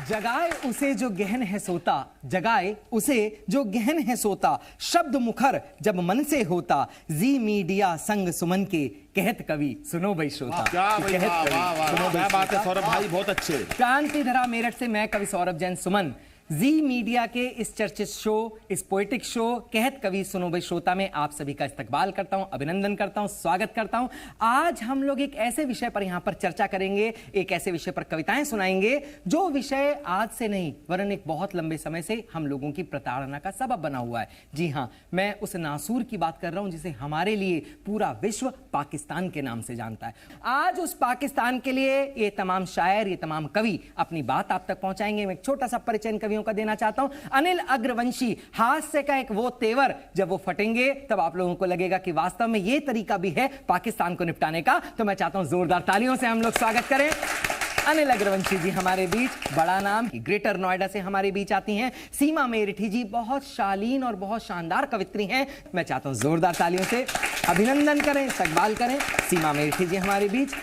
जगाए उसे जो गहन है सोता, जगाए उसे जो गहन है सोता, शब्द मुखर जब मन से होता, जी मीडिया संग सुमन के कहत कवि सुनो भाई श्रोता। क्या बात है सौरभ भाई, बहुत अच्छे। क्रांति धरा मेरठ से मैं कवि सौरभ जैन सुमन जी मीडिया के इस चर्चित शो, इस पोएटिक शो कहत कवि सुनो भाई श्रोता में आप सभी का इस्तकबाल करता हूं, अभिनंदन करता हूं, स्वागत करता हूं। आज हम लोग एक ऐसे विषय पर यहां पर चर्चा करेंगे, एक ऐसे विषय पर कविताएं सुनाएंगे जो विषय आज से नहीं वरन एक बहुत लंबे समय से हम लोगों की प्रताड़ना का सबब बना हुआ है। जी हां, मैं उस नासूर की बात कर रहा हूं जिसे हमारे लिए पूरा विश्व पाकिस्तान के नाम से जानता है। आज उस पाकिस्तान के लिए ये तमाम शायर, ये तमाम कवि अपनी बात आप तक पहुंचाएंगे। मैं एक छोटा सा परिचय कवियों का देना चाहता हूं। अनिल अग्रवंशी, हास्य का एक वो तेवर जब वो फटेंगे तब आप लोगों को लगेगा कि वास्तव में ये तरीका भी है पाकिस्तान को निपटाने का। तो मैं चाहता हूं जोरदार तालियों से हम लोग स्वागत करें। अनिल अग्रवंशी जी हमारे बीच, बड़ा नाम, ग्रेटर नोएडा से हमारे बीच आती हैं। सीमा मेरठी जी बहुत शालीन और बहुत शानदार कवित्री हैं। मैं चाहता हूं जोरदार तालियों से अभिनंदन करें, इस्तकबाल करें। सीमा मेरठी जी हमारे बीच।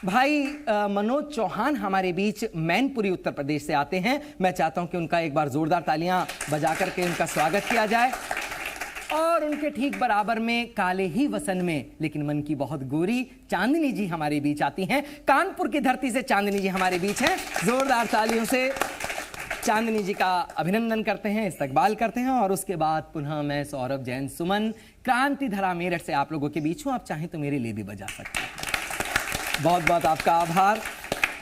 भाई मनोज चौहान हमारे बीच मैनपुरी उत्तर प्रदेश से आते हैं। मैं चाहता हूं कि उनका एक बार जोरदार तालियां बजा करके उनका स्वागत किया जाए। और उनके ठीक बराबर में काले ही वसन में लेकिन मन की बहुत गोरी चांदनी जी हमारे बीच आती हैं। कानपुर की धरती से चांदनी जी हमारे बीच हैं। जोरदार तालियों से चांदनी जी का अभिनंदन करते हैं, इस्तकबाल करते हैं। और उसके बाद पुनः मैं सौरभ जैन सुमन क्रांति धरा मेरठ से आप लोगों के बीच हूं। आप चाहें तो मेरे लिए भी बजा सकते हैं। बहुत बहुत आपका आभार।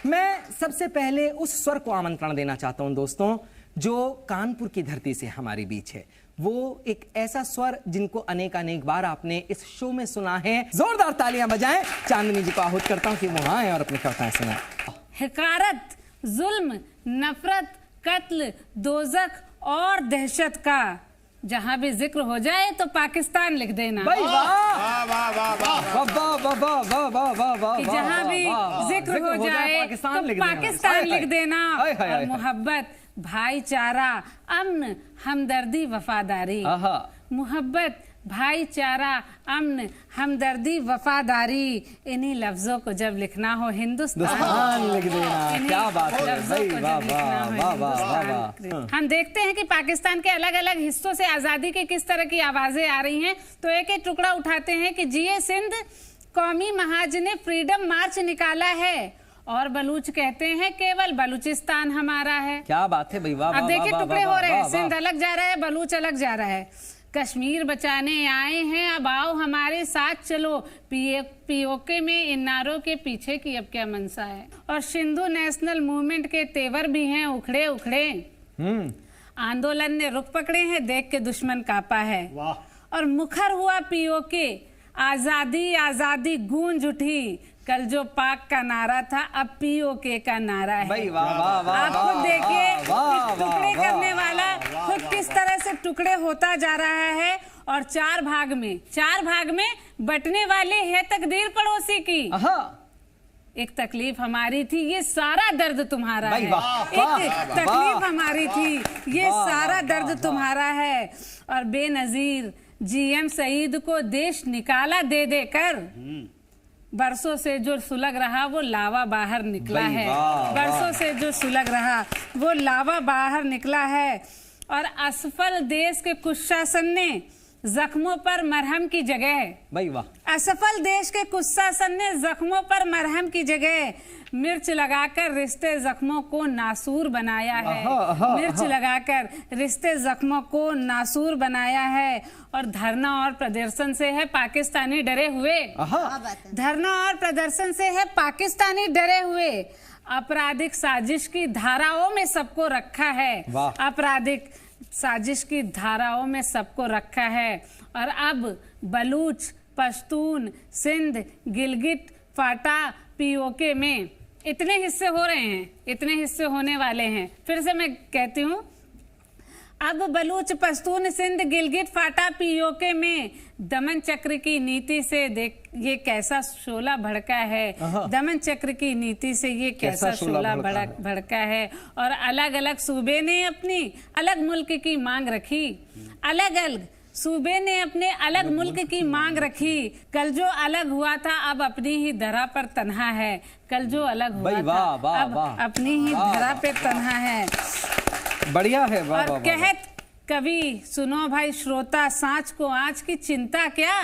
मैं सबसे पहले उस स्वर को आमंत्रण देना चाहता हूं दोस्तों जो कानपुर की धरती से हमारे बीच है। वो एक ऐसा स्वर जिनको अनेक बार आपने इस शो में सुना है। जोरदार तालियां बजाएं। चांदनी जी को आहूत करता हूं कि वो आए और अपनी कविताएं सुनाएं। हिकारत, जुल्म, नफरत, कत्ल, दोजख और दहशत का जहां भी जिक्र हो जाए तो पाकिस्तान लिख देना। भाई वाह वाह वाह वाह वाह वाह वाह वाह वाह वाह। जहां भी जिक्र हो जाए तो पाकिस्तान लिख देना। और मोहब्बत, भाईचारा, अमन, हमदर्दी, वफादारी। मोहब्बत, भाईचारा, अमन, हमदर्दी, वफादारी, इन्हीं लफ्जों को जब लिखना हो हिंदुस्तान लिख देना। क्या बात है भाई, वाह वाह वाह वाह। हम देखते हैं कि पाकिस्तान के अलग अलग हिस्सों से आजादी की किस तरह की आवाजें आ रही हैं। तो एक एक टुकड़ा उठाते हैं कि जिये सिंध, कौमी महाज ने फ्रीडम मार्च निकाला है और बलूच कहते हैं केवल बलूचिस्तान हमारा है। क्या बात है भाई, वाह। अब देखिए टुकड़े हो रहे हैं, सिंध अलग जा रहा है, बलूच अलग जा रहा है। कश्मीर बचाने आए हैं, अब आओ हमारे साथ चलो, पीओके में इन नारों के पीछे की अब क्या मनसा है। और सिंधु नेशनल मूवमेंट के तेवर भी हैं उखड़े उखड़े। आंदोलन ने रुख पकड़े हैं, देख के दुश्मन कापा है। और मुखर हुआ पीओके, आजादी आजादी गूंज उठी, कल जो पाक का नारा था अब पीओके का नारा है। भाई वाह वाह वाह। आप खुद देखिए टुकड़े करने वाला खुद किस तरह से टुकड़े होता जा रहा है। और चार भाग में बंटने वाली है तकदीर पड़ोसी की। एक तकलीफ हमारी थी, ये सारा दर्द तुम्हारा है। एक तकलीफ हमारी थी, ये सारा दर्द तुम्हारा है। और बेनजीर जीएम सईद को देश निकाला दे देकर, बरसों से जो सुलग रहा वो लावा बाहर निकला है। बरसों से जो सुलग रहा वो लावा बाहर निकला है। और असफल देश के कुशासन ने जख्मों पर मरहम की जगह, असफल देश के कुशासन ने जख्मों पर मरहम की जगह मिर्च लगाकर रिश्ते जख्मों को नासूर बनाया है। मिर्च लगाकर रिश्ते जख्मों को नासूर बनाया है। और धरना और प्रदर्शन से है पाकिस्तानी डरे हुए। धरना और प्रदर्शन से है पाकिस्तानी डरे हुए। आपराधिक साजिश की धाराओं में सबको रखा है। आपराधिक साजिश की धाराओं में सबको रखा है। और अब बलूच, पश्तून, सिंध, गिलगिट, फाटा, पीओके में इतने हिस्से हो रहे हैं, इतने हिस्से होने वाले हैं। फिर से मैं कहती हूँ, अब बलूच, पश्तून, सिंध, गिलगिट, फाटा, पीओके में दमन चक्र की नीति से देख ये कैसा शोला भड़का है। दमन चक्र की नीति से ये कैसा शोला भड़का है। और अलग अलग सूबे ने अपनी अलग मुल्क की मांग रखी, अलग अलग सूबे ने अपने अलग मुल्क की मांग रखी। कल जो अलग हुआ था अब अपनी ही धरा पर तन्हा है। कल जो अलग हुआ था अब अपनी ही धरा पे तन्हा है। बढ़िया है। वाह, और कहत कवि सुनो भाई श्रोता, सांच को आँच की चिंता क्या।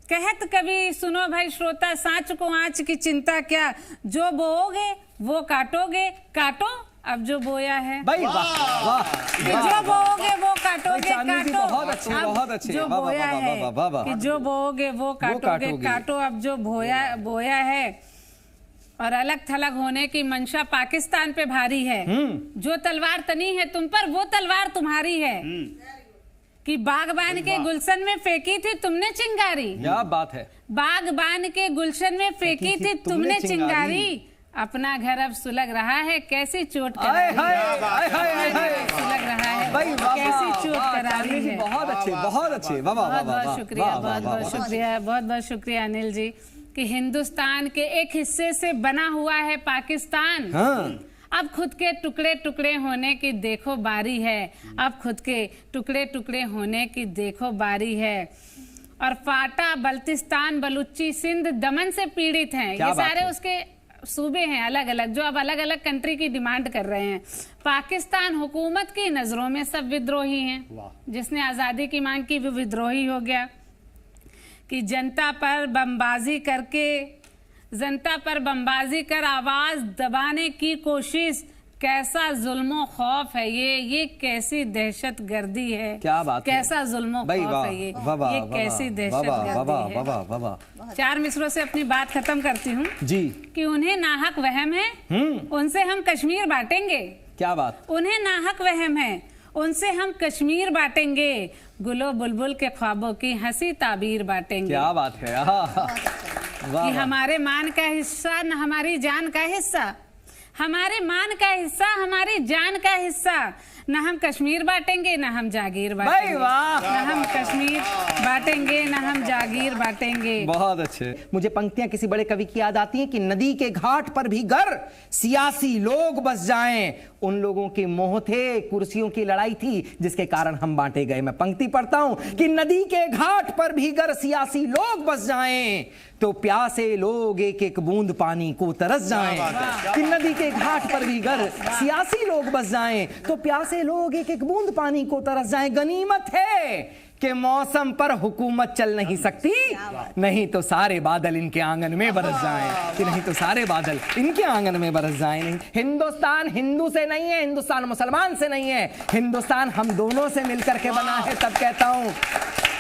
कहत कवि सुनो भाई श्रोता, सांच को आँच की चिंता क्या। जो बोओगे वो काटोगे, काटो अब जो बोया है। भाई वाह वाह, जो बोओगे वो काटोगे, काटो बहुत अच्छे, बहुत अच्छे। जो बोया है कि जो बोओगे वो काटोगे, काटो अब जो बोया है। और अलग थलग होने की मंशा पाकिस्तान पे भारी है। जो तलवार तनी है तुम पर वो तलवार तुम्हारी है। कि बागबान के गुलशन में फेंकी थी तुमने चिंगारी। क्या बात है। बागबान के गुलशन में फेंकी थी तुमने चिंगारी। अपना घर अब सुलग रहा है, कैसी चोट करारी है। सुलग रहा है, कैसी चोट करारी है। बहुत अच्छे, बहुत अच्छे। बहुत बहुत शुक्रिया, बहुत बहुत शुक्रिया, बहुत बहुत शुक्रिया अनिल जी। कि हिंदुस्तान के एक हिस्से से बना हुआ है पाकिस्तान। अब खुद के टुकड़े टुकड़े होने की देखो बारी है। अब खुद के टुकड़े टुकड़े होने की देखो बारी है। और फाटा, बल्तिस्तान, बलूची, सिंध, दमन से पीड़ित हैं। ये सारे उसके सूबे हैं अलग अलग, जो अब अलग अलग कंट्री की डिमांड कर रहे हैं। पाकिस्तान हुकूमत की नजरों में सब विद्रोही हैं। जिसने आजादी की मांग की वो विद्रोही हो गया। कि जनता पर बमबाजी कर आवाज दबाने की कोशिश। कैसा जुल्मो खौफ है ये कैसी दहशत गर्दी है। क्या बात है। कैसा जुल्मो खौफ है ये कैसी दहशत गर्दी है। 4 मिसरों से अपनी बात खत्म करती हूँ जी। कि उन्हें नाहक वहम है, उनसे हम कश्मीर बांटेंगे। क्या बात। उन्हें नाहक वहम है, उनसे हम कश्मीर बांटेंगे। गुलो बुलबुल के ख्वाबों की हंसी ताबीर बांटेंगे। क्या बात है। कि हमारे मान का हिस्सा न हमारी जान का हिस्सा, हमारे मान का हिस्सा हमारी जान का हिस्सा। न हम कश्मीर बांटेंगे न हम जागीर बांटेंगे। न हम कश्मीर बांटेंगे न हम जागीर बांटेंगे। बहुत अच्छे। मुझे पंक्तियां किसी बड़े कवि की याद आती हैं कि नदी के घाट पर भी गर सियासी लोग बस जाएं। उन लोगों के मोह थे, कुर्सियों की लड़ाई थी जिसके कारण हम बांटे गए। मैं पंक्ति पढ़ता हूं कि नदी के घाट पर भी गर सियासी लोग बस जाएं तो प्यासे लोग एक एक बूंद पानी को तरस जाएं। कि नदी के घाट पर भी गर सियासी लोग बस जाएं तो प्यासे लोग एक एक बूंद पानी को तरस जाएं। गनीमत है कि मौसम पर हुकूमत चल नहीं सकती, नहीं तो सारे बादल इनके आंगन में बरस जाएं। कि नहीं तो सारे बादल इनके आंगन में बरस जाएं। नहीं, हिंदुस्तान हिंदू से नहीं है, हिंदुस्तान मुसलमान से नहीं है, हिंदुस्तान हम दोनों से मिलकर के बना है। तब कहता हूं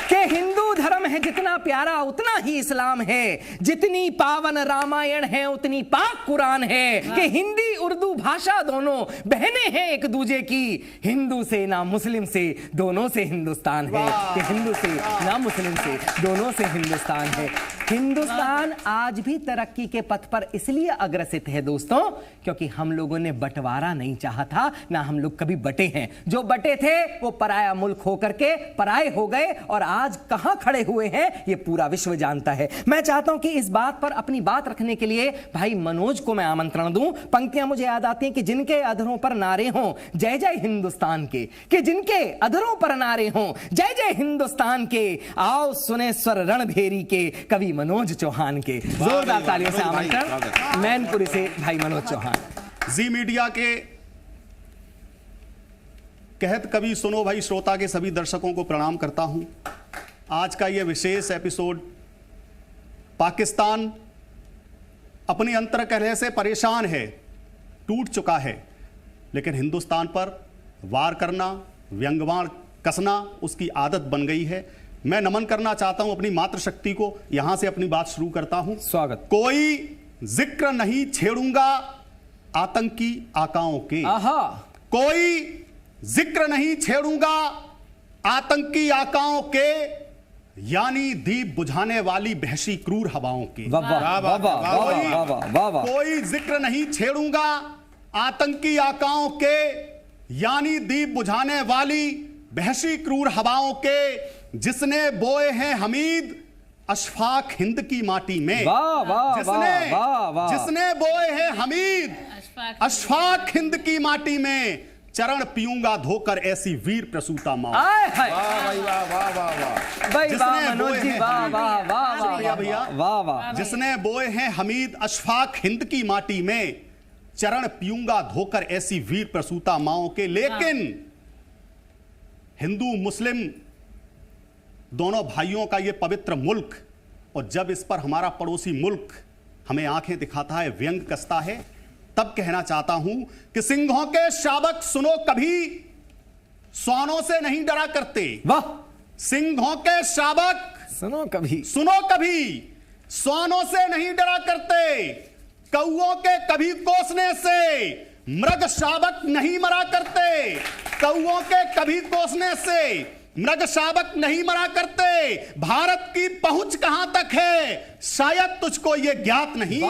कि हिंदू धर्म है जितना प्यारा उतना ही इस्लाम है। जितनी पावन रामायण है उतनी पाक कुरान है। कि हिंदी उर्दू भाषा दोनों बहनें हैं एक दूजे की। हिंदू से ना मुस्लिम से दोनों से हिंदुस्तान है। कि हिंदू से ना मुस्लिम से दोनों से हिंदुस्तान है। हिंदुस्तान आज भी तरक्की के पथ पर इसलिए अग्रसित है दोस्तों क्योंकि हम लोगों ने बंटवारा नहीं चाहा था, ना हम लोग कभी बटे हैं। जो बटे थे वो पराया मुल्क होकर के पराए हो गए और आज कहां खड़े हुए हैं ये पूरा विश्व जानता है। मैं चाहता हूं कि इस बात पर अपनी बात रखने के लिए भाई मनोज को मैं आमंत्रण दूं। पंक्तियां मुझे याद आती हैं कि जिनके अधरों पर नारे हों जय जय हिंदुस्तान के, कि जिनके अधरों पर नारे हों जय जय हिंदुस्तान के, आओ सुने स्वर रणभेरी के कवि मनोज चौहान के। जोरदार तालियों से आमंत्रण मैनपुरी से भाई मनोज चौहान। जी मीडिया के कहत कवि सुनो भाई श्रोता के सभी दर्शकों को प्रणाम करता हूं। आज का यह विशेष एपिसोड पाकिस्तान अपनी अंतर्कलह से परेशान है, टूट चुका है, लेकिन हिंदुस्तान पर वार करना, व्यंग्यवाण कसना उसकी आदत बन गई है। मैं नमन करना चाहता हूं अपनी मातृशक्ति को, यहां से अपनी बात शुरू करता हूं। स्वागत। कोई जिक्र नहीं छेड़ूंगा आतंकी आकाओं के। कोई जिक्र नहीं छेड़ूंगा आतंकी आकाओं के, यानी दीप बुझाने वाली बहसी क्रूर हवाओं के। कोई जिक्र नहीं छेड़ूंगा आतंकी आकाओं के, यानी दीप बुझाने वाली बहसी क्रूर हवाओं के, जिसने बोए हैं हमीद अशफाक हिंद की माटी में। जिसने बोए हैं हमीद अशफाक हिंद की माटी में, चरण पीऊंगा धोकर ऐसी वीर प्रसूता माँ। आय वाह भाई वाह वाह वाह वाह। भाई वाह जिसने मनोज बोए जी, हैं- वाह वाह वाह शुक्रिया भैया। वाह वाह। जिसने बोए हैं हमीद अशफाक हिंद की माटी में, चरण पीऊंगा धोकर ऐसी वीर प्रसूता माओं के। लेकिन हिंदू मुस्लिम दोनों भाइयों का यह पवित्र मुल्क, और जब इस पर हमारा पड़ोसी मुल्क हमें आंखें दिखाता है, व्यंग कसता है, तब कहना चाहता हूं कि सिंहों के शावक सुनो कभी श्वानों से नहीं डरा करते। वाह। सिंहों के शावक सुनो कभी श्वानों से नहीं डरा करते। कौओं के कभी कोसने से मृग शावक नहीं मरा करते। कौओं के कभी कोसने से मृग शावक नहीं मरा करते। भारत की पहुंच कहां तक है शायद तुझको यह ज्ञात नहीं।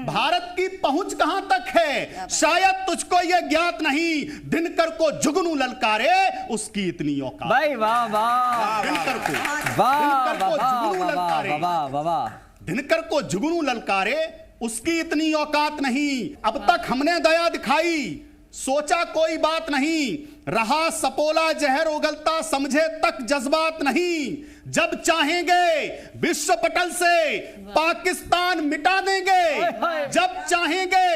भारत की पहुंच कहां तक है शायद तुझको यह ज्ञात नहीं। दिनकर को जुगनू ललकारे उसकी इतनी औकात। भाई वाह वाह। दिनकर को वाह जुगनू ललकारे, वाह वाह वाह। दिनकर को जुगनू ललकारे उसकी इतनी औकात नहीं। अब तक हमने दया दिखाई, सोचा कोई बात नहीं। रहा सपोला जहर उगलता, समझे तक जज्बात नहीं। जब चाहेंगे विश्व पटल से पाकिस्तान मिटा देंगे। जब चाहेंगे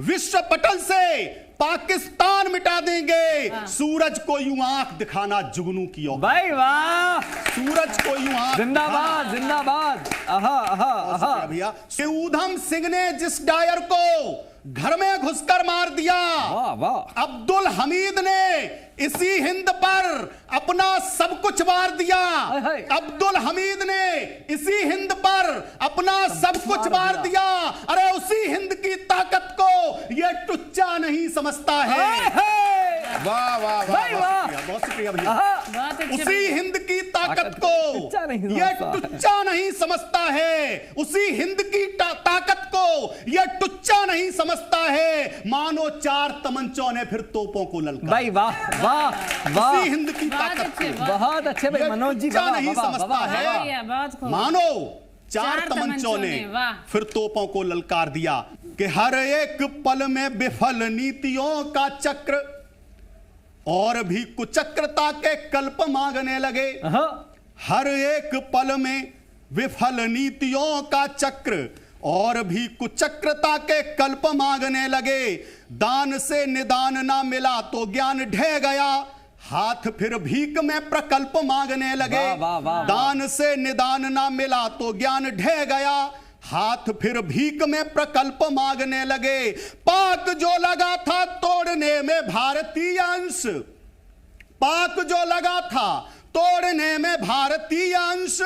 विश्व पटल से पाकिस्तान मिटा देंगे। सूरज को यूं आंख दिखाना जुगनू की औकात। भाई वाह। सूरज को यूं आंख जिंदाबाद जिंदाबाद। आहा आहा आहा। भैया ऊधम सिंह ने जिस डायर को घर में घुसकर मार दिया, वाह वाह। अब्दुल हमीद ने इसी हिंद पर अपना सब कुछ वार दिया। अब्दुल हमीद ने इसी हिंद पर अपना सब कुछ वार दिया। अरे उसी हिंद की ताकत को ये टुच्चा नहीं समझता है। वाह वाह भाई वाह। बहुत शुक्रिया भैया। बहुत अच्छे उसी हिंद की ताकत को ये टुच्चा नहीं समझता है। उसी हिंद की ताकत को ये टुच्चा नहीं समझता है। मानो 4 तमंचों ने फिर तोपों को ललकारा। भाई वाह वाह वाह। उसी हिंद की ताकत को बहुत अच्छे भाई ये मनोज जी। टुच्चा वाह नहीं वाह समझता वाह है। वाह। बहुत खूब। मानो 4 4 तमंचों ने वाह। फिर तोपों को ललकार दिया कि हर एक पल में विफल नीतियों का चक्र और भी कुचक्रता के कल्प मांगने लगे। हर एक पल में विफल नीतियों का चक्र और भी कुचक्रता के कल्प मांगने लगे। दान से निदान ना मिला तो ज्ञान ढह गया, हाथ फिर भीख में प्रकल्प मांगने लगे। दान से निदान ना मिला तो ज्ञान ढह गया, हाथ फिर भीख में प्रकल्प मांगने लगे। पाक जो लगा था तोड़ने में भारतीय अंश, पाक जो लगा था तोड़ने में भारतीय अंश,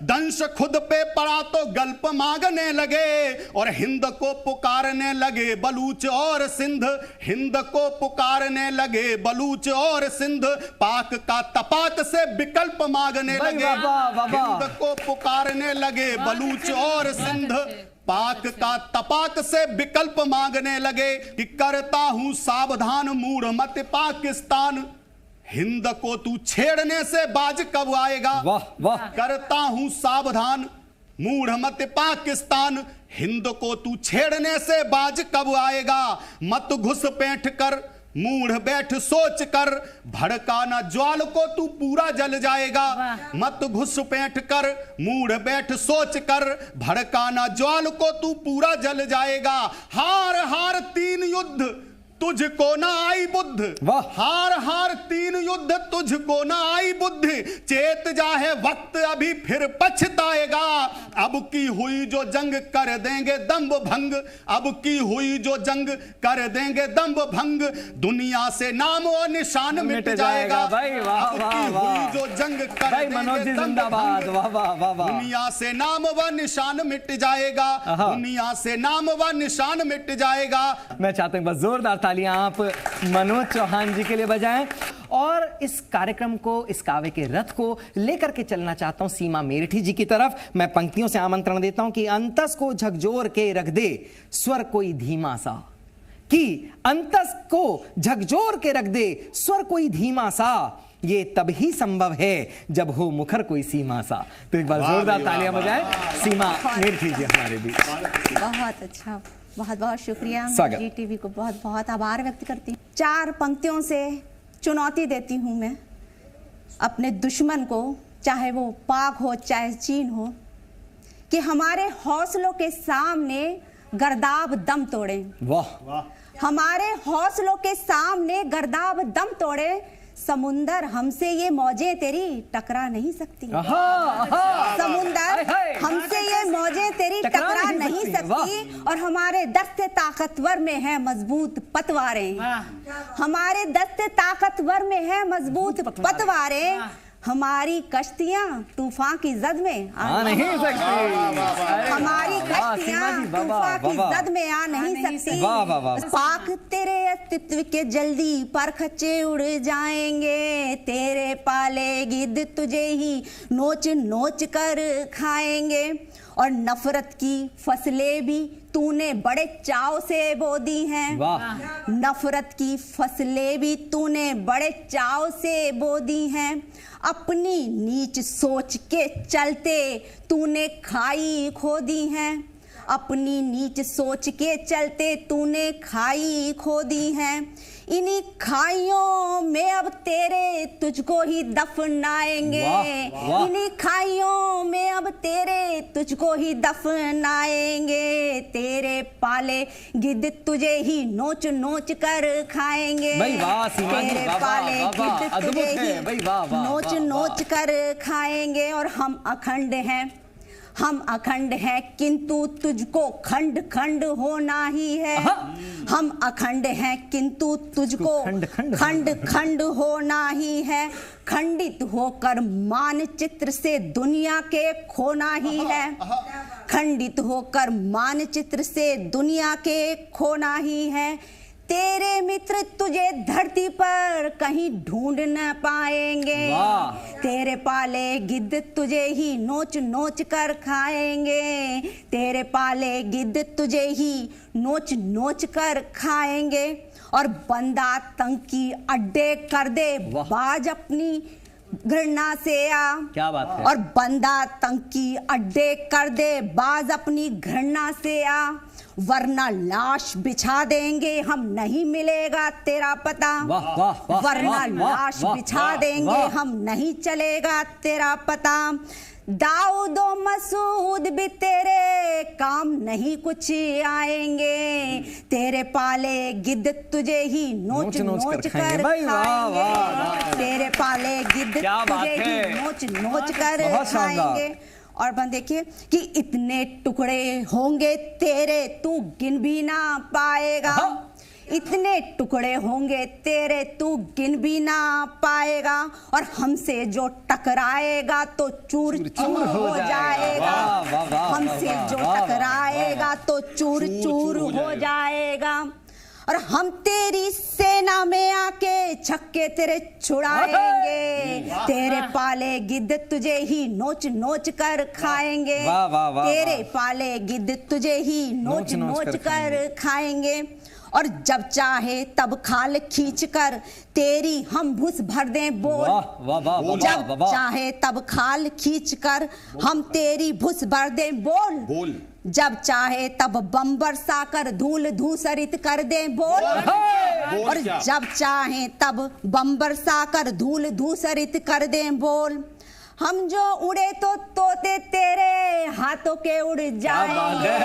दंश खुद पे पड़ा तो गल्प मांगने लगे और हिंद को पुकारने लगे बलूच और सिंध। हिंद को पुकारने लगे बलूच और सिंध, पाक का तपाक से विकल्प मांगने लगे। हिंद को पुकारने लगे बलूच और सिंध, पाक का तपाक से विकल्प मांगने लगे कि करता हूं सावधान मूढ़ मत पाकिस्तान, हिंद को तू छेड़ने से बाज कब आएगा। वाह वाह। करता हूं सावधान मूढ़ मत पाकिस्तान, हिंद को तू छेड़ने से बाज कब आएगा। मत घुस पैठ कर मूढ़ बैठ सोच कर, भड़काना ज्वाल को तू पूरा जल जाएगा। मत घुस पैठ कर मूढ़ बैठ सोच कर, भड़काना ज्वाल को तू पूरा जल जाएगा। हार हार 3 युद्ध तुझको ना आई बुद्ध, हार हार 3 युद्ध तुझको ना आई बुद्धि, चेत जाए वक्त अभी फिर पछताएगा। अब की हुई जो जंग कर देंगे दम्भ भंग, अब की हुई जो जंग कर देंगे दम्भ भंग, दुनिया से नाम और निशान मिट जाएगा। भाई वाह अब की हुई जो जंग कर देंगे दम्भ भंग, वाह वाह वाह वाह। दुनिया से नाम व निशान मिट जाएगा, दुनिया से नाम व निशान मिट जाएगा। मैं चाहता हूं बस जोरदार तालियां आप मनोज चौहान जी के लिए बजाएं और इस कार्यक्रम को, इस काव्य के रथ को लेकर के चलना चाहता हूं सीमा मेरठी जी की तरफ। मैं पंक्तियों से आमंत्रण देता हूं कि अंतस को झकझोर के रख दे स्वर कोई धीमा सा, कि अंतस को झकझोर के रख दे स्वर कोई धीमा सा, ये तभी संभव है जब हो मुखर कोई सीमा सा। तो एक बार जोरदार तालियां बजाएं सीमा मेरठी जी हमारे बीच। बहुत अच्छा, बहुत बहुत शुक्रिया। स्वागत। जी टीवी को बहुत बहुत आभार व्यक्त करती हूँ। 4 पंक्तियों से चुनौती देती हूँ मैं अपने दुश्मन को, चाहे वो पाक हो चाहे चीन हो, कि हमारे हौसलों के सामने गर्दाब दम तोड़े। वाह, हमारे हौसलों के सामने गर्दाब दम तोड़े। समुंदर हमसे ये मौजें तेरी टकरा नहीं सकती। समुंदर हमसे ये मौजें तेरी टकरा नहीं सकती। और हमारे दस्ते ताकतवर में है मजबूत पतवारें। हमारे दस्ते ताकतवर में है मजबूत पतवारें। हमारी कश्तियां तूफान की जद में आ नहीं सकती। हमारी कश्तियां तूफान की जद में आ नहीं सकती। पाक तेरे अस्तित्व के जल्दी पर खच्चे उड़ जाएंगे। तेरे पाले गिद्ध तुझे ही नोच नोच कर खाएंगे। और नफरत की फसलें भी तूने बड़े चाव से बो दी हैं। नफरत की फसलें भी तूने बड़े चाव से बो दी हैं। अपनी नीच सोच के चलते तूने खाई खो दी हैं। अपनी नीच सोच के चलते तूने खाई खो दी हैं। इन्हीं खाइयों में अब तेरे तुझको ही दफनाएंगे। इन्हीं खाइयों में अब तेरे तुझको ही दफनाएंगे। तेरे पाले गिद्ध तुझे ही नोच नोच कर खाएंगे। तेरे पाले गिद्ध तुझे ही नोच नोच कर खाएंगे। और हम अखंड हैं, हम अखंड हैं, किंतु तुझको खंड खंड होना ही है। हम अखंड हैं किंतु तुझको खंड खंड होना ही है। खंडित होकर मानचित्र से दुनिया के खोना ही है। खंडित होकर मानचित्र से दुनिया के खोना ही है। तेरे मित्र तुझे धरती पर कहीं ढूंढ न पाएंगे। तेरे पाले गिद्ध तुझे ही नोच नोच कर खाएंगे। तेरे पाले गिद्ध तुझे ही नोच नोच कर खाएंगे। और बंदा तंकी अड्डे कर दे बाज अपनी घृणा से आ। क्या बात है। और बंदा तंकी अड्डे कर दे बाज अपनी घृणा से आ। वरना लाश बिछा देंगे हम, नहीं मिलेगा तेरा पता। वरना लाश बिछा देंगे हम, नहीं चलेगा तेरा पता। दाऊद और मसूद भी तेरे काम नहीं कुछ आएंगे। तेरे पाले गिद्ध तुझे ही नोच नोच कर खाएंगे। तेरे पाले गिद्ध तुझे ही नोच नोच कर खाएंगे। और बन देखिए कि इतने टुकड़े होंगे तेरे तू गिन भी ना पाएगा। इतने टुकड़े होंगे तेरे तू गिन भी ना पाएगा। और हमसे जो टकराएगा तो चूर चूर हो जाएगा। हमसे जो टकराएगा तो चूर चूर हो जाएगा। और हम तेरी सेना में आके छक्के तेरे छुड़ाएंगे। तेरे पाले गिद्ध तुझे ही नोच नोच कर खाएंगे। तेरे पाले गिद्ध तुझे ही नोच नोच कर खाएंगे। और जब चाहे तब खाल खींच कर तेरी हम भूस भर दें बोल। जब चाहे तब खाल खींच कर हम तेरी भूस भर दें बोल। जब चाहे तब बम बरसाकर धूल धूसरित कर दें बोल। और जब चाहे तब बम बरसाकर धूल धूसरित कर दें बोल। हम जो उड़े तो तोते तेरे हाथों के उड़ जाएंगे।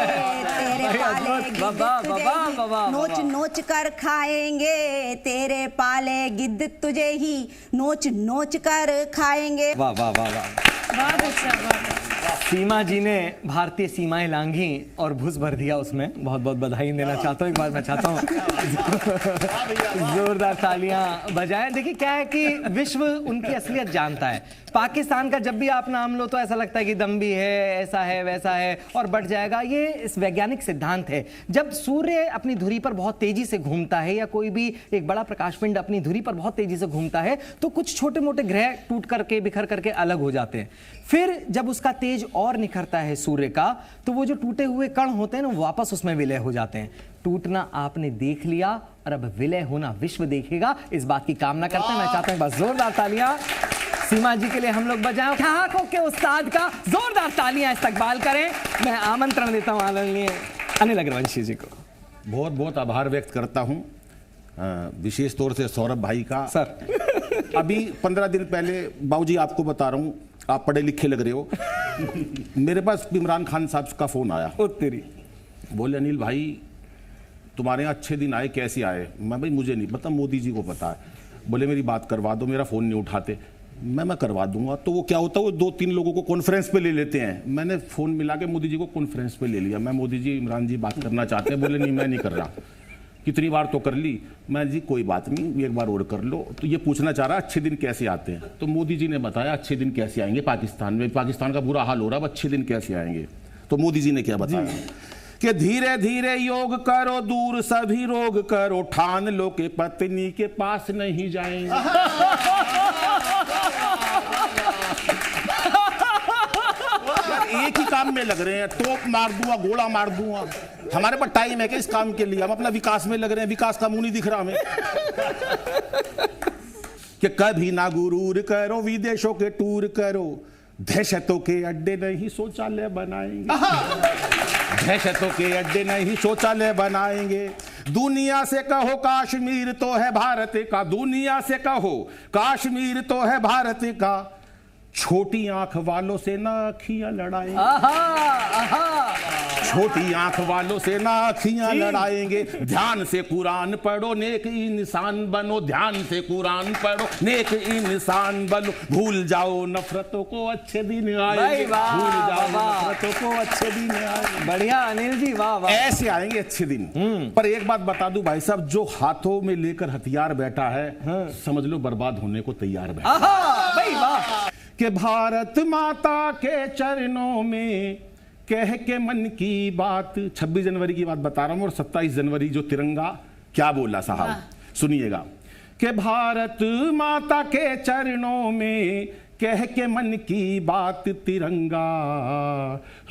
तेरे पाले गिद्ध तुझे नोच नोच कर खाएंगे। तेरे पाले गिद्ध तुझे ही नोच नोच कर खाएंगे। वाह वाह वाह वाह, बहुत अच्छा। सीमा जी ने भारतीय सीमाएं लांघी और भूस भर दिया उसमें। बहुत बहुत बधाई देना चाहता हूँ। एक बार मैं चाहता हूँ जोरदार तालियां बजाएं। देखिए क्या है कि विश्व उनकी असलियत जानता है। पाकिस्तान का जब भी आप नाम लो तो ऐसा लगता है कि दम भी है, ऐसा है वैसा है और बढ़ जाएगा। ये इस वैज्ञानिक सिद्धांत है। जब सूर्य अपनी धुरी पर बहुत तेजी से घूमता है या कोई भी एक बड़ा प्रकाश पिंड अपनी धुरी पर बहुत तेजी से घूमता है तो कुछ छोटे मोटे ग्रह टूट करके बिखर करके अलग हो जाते हैं। फिर जब उसका तेज और निखरता है सूर्य का तो वो जो टूटे हुए कण होते हैं ना वापस उसमें विलय हो जाते हैं। टूटना आपने देख लिया और अब विलय होना विश्व देखेगा। इस बात की कामना करते हैं। मैं चाहता हूं बस जोरदार तालियां सीमा जी के लिए हम लोग बजाएं। ठहाकों के उस्ताद का जोरदार तालियां इस्तकबाल करें। मैं आमंत्रण देता हूं आदरणीय अनिल अग्रवंशी जी को। बहुत बहुत आभार व्यक्त करता हूं विशेष तौर से सौरभ भाई का। सर अभी 15 दिन पहले, बाबूजी आपको बता रहा हूँ, आप पढ़े लिखे लग रहे हो, मेरे पास इमरान खान साहब का फोन आया। ओ तेरी। बोले अनिल भाई तुम्हारे यहाँ अच्छे दिन आए, कैसे आए? मैं भाई मुझे नहीं पता, मोदी जी को पता है। बोले मेरी बात करवा दो, मेरा फ़ोन नहीं उठाते। मैं करवा दूंगा। तो वो क्या होता है, वो 2-3 लोगों को कॉन्फ्रेंस पे ले लेते हैं। मैंने फ़ोन मिला के मोदी जी को कॉन्फ्रेंस पे ले लिया। मैं मोदी जी इमरान जी बात करना चाहते हैं। बोले नहीं मैं नहीं कर रहा। कितनी बार तो कर ली। मैं जी कोई बात नहीं, एक बार और कर लो। तो ये पूछना चाह रहा अच्छे दिन कैसे आते हैं। तो मोदी जी ने बताया अच्छे दिन कैसे आएंगे पाकिस्तान में, पाकिस्तान का बुरा हाल हो रहा है, अच्छे दिन कैसे आएंगे। तो मोदी जी ने क्या बताया कि धीरे धीरे योग करो, दूर सभी रोग करो, ठान लो के पत्नी के पास नहीं जाएंगे। एक ही काम में लग रहे हैं, टोप मार दूंगा, गोला मार दूंगा। हमारे पास टाइम है कि इस काम के लिए? हम अपना विकास में लग रहे हैं, विकास का मुंह नहीं दिख रहा हमें। कि कभी ना गुरूर करो, विदेशों के टूर करो, दहशतों के अड्डे नहीं शौचालय बनाएंगे। दहशतों के अड्डे नहीं शौचालय बनाएंगे। दुनिया से कहो कश्मीर तो है भारत का, दुनिया से कहो कश्मीर तो है भारत का, छोटी आंख वालों से ना अखियां लड़ाएंगे। छोटी आंख वालों से ना अखियां लड़ाएंगे। ध्यान से कुरान पढ़ो, नेक इंसान बनो, ध्यान से कुरान पढ़ो, नेक इंसान बनो, भूल जाओ नफरतों को अच्छे दिन आएंगे, भूल जाओ नफरतों को अच्छे दिन आएंगे। बढ़िया अनिल जी, वाह वाह। ऐसे आएंगे अच्छे दिन। पर एक बात बता दूं भाई साहब, जो हाथों में लेकर हथियार बैठा है, समझ लो बर्बाद होने को तैयार बैठा भाई वाह। कि भारत माता के चरणों में कह के मन की बात। 26 जनवरी की बात बता रहा हूं और 27 जनवरी जो तिरंगा क्या बोला साहब, सुनिएगा। कि भारत माता के चरणों में कह के मन की बात, तिरंगा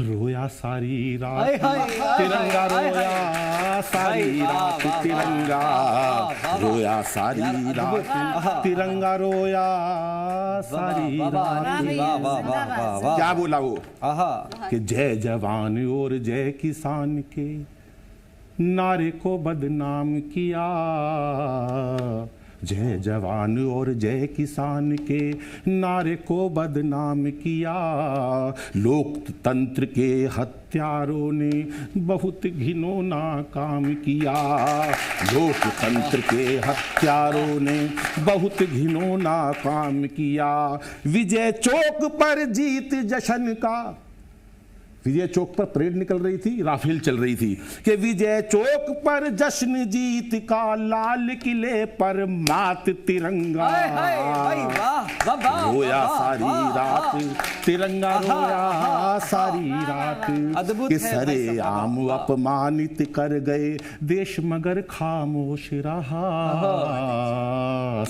रोया सारी रात, तिरंगा रोया सारी रात, तिरंगा रोया सारी रात, तिरंगा रोया सारी रात। क्या बोला वो कि जय जवान और जय किसान के नारे को बदनाम किया, जय जवान और जय किसान के नारे को बदनाम किया, लोकतंत्र के हत्यारों ने बहुत घिनौना काम किया, लोकतंत्र के हत्यारों ने बहुत घिनौना काम किया। विजय चौक पर जीत जश्न का, विजय चौक पर परेड निकल रही थी, राफेल चल रही थी, कि विजय चौक पर जश्न जीत का, लाल किले पर मात तिरंगा रोया सारी रात, तिरंगा रोया सारी रात। कि सरे आम अपमानित कर गए देश मगर खामोश रहा,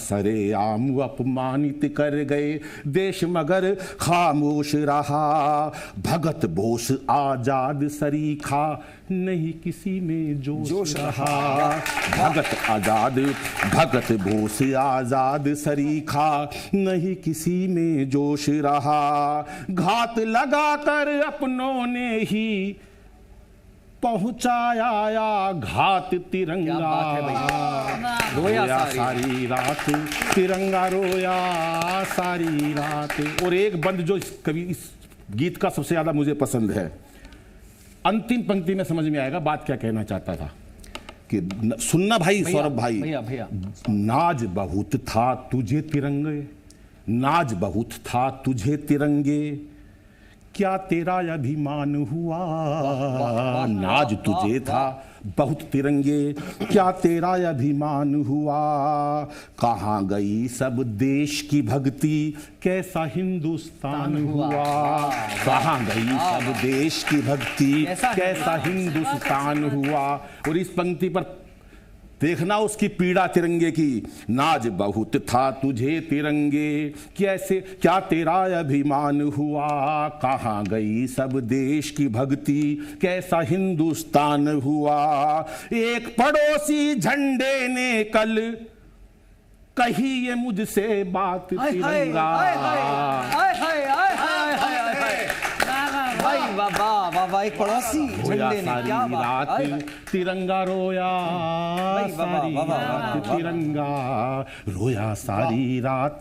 सरे आम अपमानित कर गए देश मगर खामोश रहा, भगत बोस आजाद सरीखा नहीं किसी में जोश रहा, भगत आजाद भगत बोस आजाद सरीखा नहीं किसी में जोश रहा, घात लगाकर अपनों ने ही पहुंचाया घात, तिरंगा रोया सारी रात, तिरंगा रोया सारी रात। और एक बंद जो कवि इस गीत का सबसे ज्यादा मुझे पसंद है, अंतिम पंक्ति में समझ में आएगा बात क्या कहना चाहता था। कि सुनना भाई सौरभ भाई, भैया नाज बहुत था तुझे तिरंगे, नाज बहुत था तुझे तिरंगे, क्या तेरा अभिमान हुआ, नाज तुझे था बहुत तिरंगे, क्या तेरा अभिमान हुआ, कहाँ गई सब देश की भक्ति, कैसा हिंदुस्तान हुआ, कहाँ गई सब देश की भक्ति, कैसा हिंदुस्तान हुआ। और इस पंक्ति पर देखना उसकी पीड़ा तिरंगे की, नाज बहुत था तुझे तिरंगे, कैसे क्या तेरा अभिमान हुआ, कहाँ गई सब देश की भक्ति, कैसा हिंदुस्तान हुआ। एक पड़ोसी झंडे ने कल कही ये मुझसे बात, तिरंगा वाह वाह वाह, एक पड़ोसी झंडे ने, क्या बात। रात तिरंगा रोया, सारी रात तिरंगा रोया, सारी रात।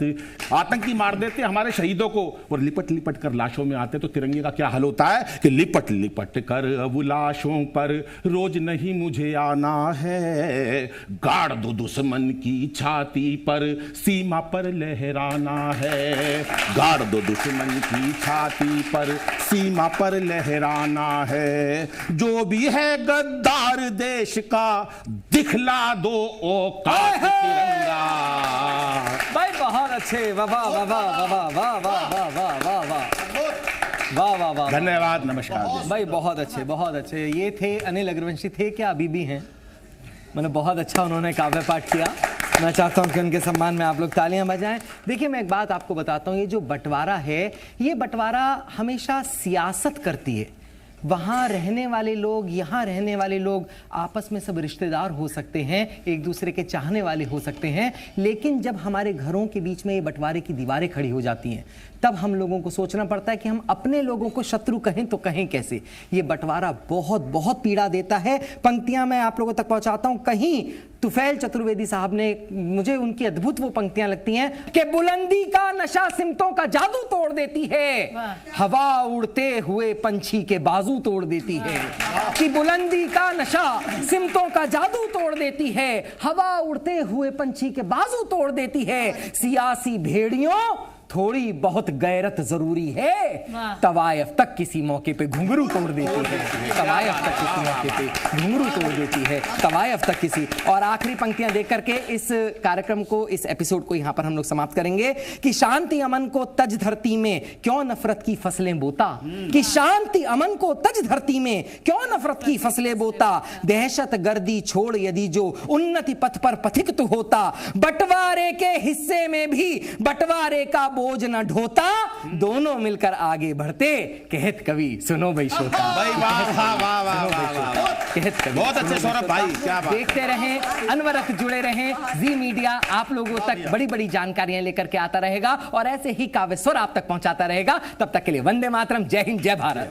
आतंकी मार देते हमारे शहीदों को और लिपट लिपट कर लाशों में आते, तो तिरंगे का क्या हाल होता है कि लिपट लिपट कर अब लाशों पर रोज नहीं मुझे आना है, गाड़ दो दुश्मन की छाती पर सीमा पर लहराना है, गाड़ दो दुश्मन की छाती पर सीमा पर लहराना है, जो भी है गद्दार देश का दिखला दो औकात तिरंगा। भाई बहुत अच्छे, वाह वाह वाह वाह वाह वाह वाह वाह वाह वाह वाह वाह वाह, धन्यवाद, नमस्कार भाई, बहुत अच्छे बहुत अच्छे। ये थे अनिल अग्रवंशी, थे क्या अभी भी हैं, मतलब बहुत अच्छा उन्होंने काव्य पाठ किया। मैं चाहता हूं कि उनके सम्मान में आप लोग तालियां बजाएं। देखिए मैं एक बात आपको बताता हूं, ये जो बंटवारा है, ये बंटवारा हमेशा सियासत करती है। वहाँ रहने वाले लोग, यहाँ रहने वाले लोग आपस में सब रिश्तेदार हो सकते हैं, एक दूसरे के चाहने वाले हो सकते हैं, लेकिन जब हमारे घरों के बीच में ये बंटवारे की दीवारें खड़ी हो जाती हैं, तब हम लोगों को सोचना पड़ता है कि हम अपने लोगों को शत्रु कहें तो कहें कैसे। ये बंटवारा बहुत बहुत पीड़ा देता है। पंक्तियां मैं आप लोगों तक पहुंचाता हूं। कहीं तुफैल चतुर्वेदी साहब ने, मुझे उनकी अद्भुत वो पंक्तियां लगती हैं कि बुलंदी का नशा सिमतों का जादू तोड़ देती है, हवा उड़ते हुए पंछी के बाजू तोड़ देती है, कि बुलंदी का नशा सिमतों का जादू तोड़ देती है, हवा उड़ते हुए पंछी के बाजू तोड़ देती है, सियासी भेड़ियों थोड़ी बहुत गैरत जरूरी है, तवायफ तक किसी मौके पे घुंघरू तोड़ देती है, तवायफ तक किसी मौके पे घुंघरू तोड़ देती है, तवायफ तक किसी। और आखिरी पंक्तियां देख करके इस कार्यक्रम को, इस एपिसोड को यहां पर हम लोग समाप्त करेंगे कि शांति अमन को तज धरती में क्यों नफरत की फसलें बोता, कि शांति अमन को तज धरती में क्यों नफरत की फसलें बोता, दहशत गर्दी छोड़ यदि जो उन्नति पथ पर पथिक तो होता, बंटवारे के हिस्से में भी बंटवारे का बोझ न ढोता, दोनों मिलकर आगे बढ़ते, कहत कवि सुनो भाई श्रोता। भाई वाह वाह वाह वाह वाह, कहत कवि बहुत अच्छे सौरभ भाई, क्या बात। देखते रहें, अनवरत जुड़े रहें, जी मीडिया आप लोगों तक बड़ी बड़ी जानकारियां लेकर के आता रहेगा और ऐसे ही काव्य स्वर आप तक पहुंचाता रहेगा। तब तक के लिए वंदे मातरम, जय हिंद, जय भारत।